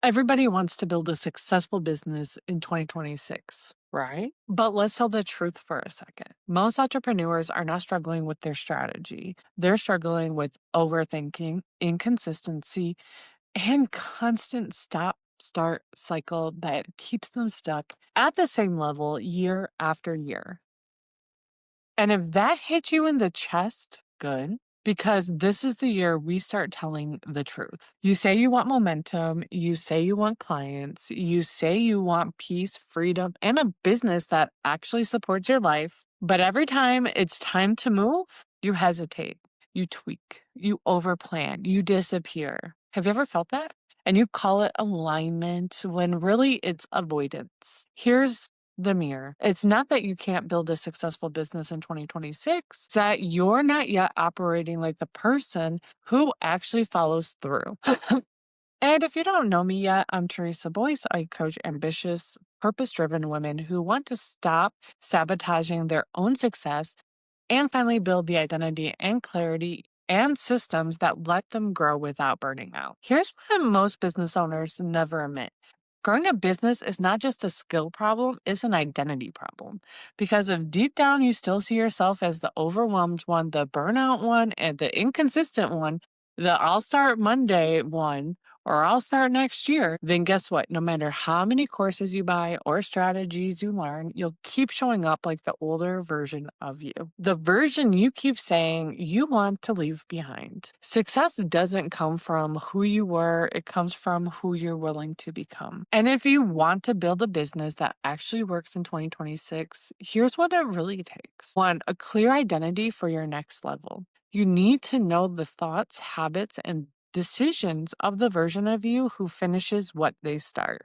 Everybody wants to build a successful business in 2026, right? But let's tell the truth for a second. Most entrepreneurs are not struggling with their strategy. They're struggling with overthinking, inconsistency, and constant stop start cycle that keeps them stuck at the same level year after year. And if that hits you in the chest, good, because this is the year we start telling the truth. You say you want momentum, you say you want clients, you say you want peace, freedom, and a business that actually supports your life. But every time it's time to move, you hesitate, you tweak, you overplan, you disappear. Have you ever felt that? And you call it alignment when really it's avoidance. Here's the mirror. It's not that you can't build a successful business in 2026, it's that you're not yet operating like the person who actually follows through. And if you don't know me yet, I'm Teresa Boyce. I coach ambitious, purpose driven women who want to stop sabotaging their own success and finally build the identity and clarity and systems that let them grow without burning out. Here's what most business owners never admit. Growing a business is not just a skill problem, it's an identity problem. Because if deep down you still see yourself as the overwhelmed one, the burnout one, and the inconsistent one, the I'll start Monday one, or I'll start next year, then guess what? No matter how many courses you buy or strategies you learn, you'll keep showing up like the older version of you. The version you keep saying you want to leave behind. Success doesn't come from who you were, it comes from who you're willing to become. And if you want to build a business that actually works in 2026, here's what it really takes. One, a clear identity for your next level. You need to know the thoughts, habits, and decisions of the version of you who finishes what they start.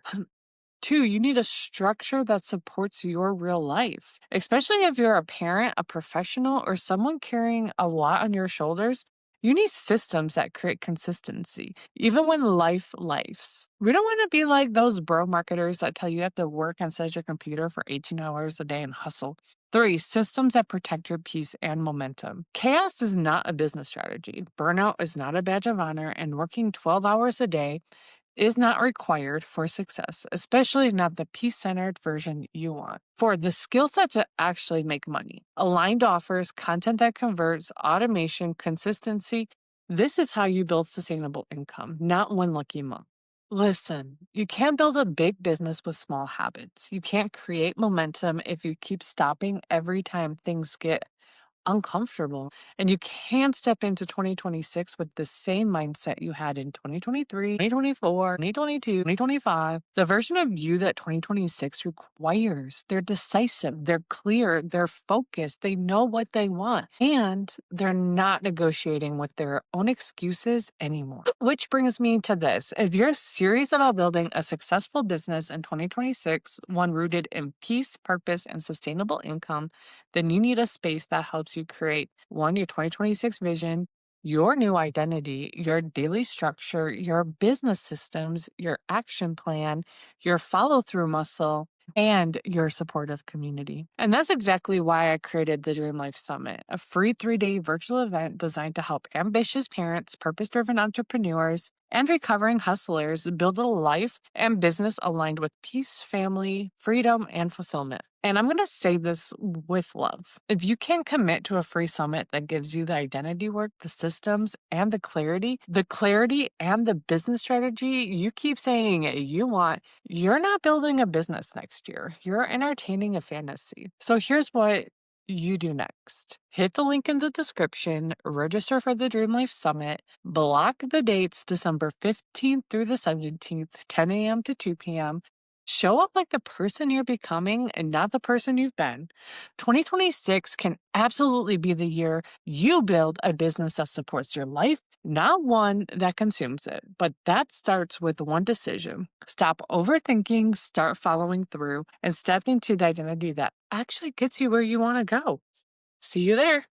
Two, you need a structure that supports your real life, especially if you're a parent, a professional, or someone carrying a lot on your shoulders. You need systems that create consistency, even when life lifes. We don't want to be like those bro marketers that tell you have to work inside your computer for 18 hours a day and hustle. Three, systems that protect your peace and momentum. Chaos is not a business strategy. Burnout is not a badge of honor, and working 12 hours a day is not required for success, especially not the peace centered version you want. For the skill set to actually make money, aligned offers, content that converts, automation, consistency. This is how you build sustainable income, not one lucky month. Listen, you can't build a big business with small habits. You can't create momentum if you keep stopping every time things get uncomfortable. And you can't step into 2026 with the same mindset you had in 2023, 2024, 2022, 2025. The version of you that 2026 requires. They're decisive, they're clear, they're focused, they know what they want, and they're not negotiating with their own excuses anymore. Which brings me to this. If you're serious about building a successful business in 2026, one rooted in peace, purpose, and sustainable income, then you need a space that helps you create one, your 2026 vision, your new identity, your daily structure, your business systems, your action plan, your follow through muscle, and your supportive community. And that's exactly why I created the Dream Life Summit, a free 3-day virtual event designed to help ambitious parents, purpose driven entrepreneurs, and recovering hustlers build a life and business aligned with peace, family, freedom, and fulfillment. And I'm going to say this with love. If you can't commit to a free summit that gives you the identity work, the systems, and the clarity and the business strategy you keep saying you want, you're not building a business next year. You're entertaining a fantasy. So here's what you do next. Hit the link in the description, register for the Dream Life Summit, block the dates December 15th through the 17th, 10 a.m. to 2 p.m. Show up like the person you're becoming and not the person you've been. 2026 can absolutely be the year you build a business that supports your life, not one that consumes it. But that starts with one decision. Stop overthinking, start following through, and step into the identity that actually gets you where you want to go. See you there.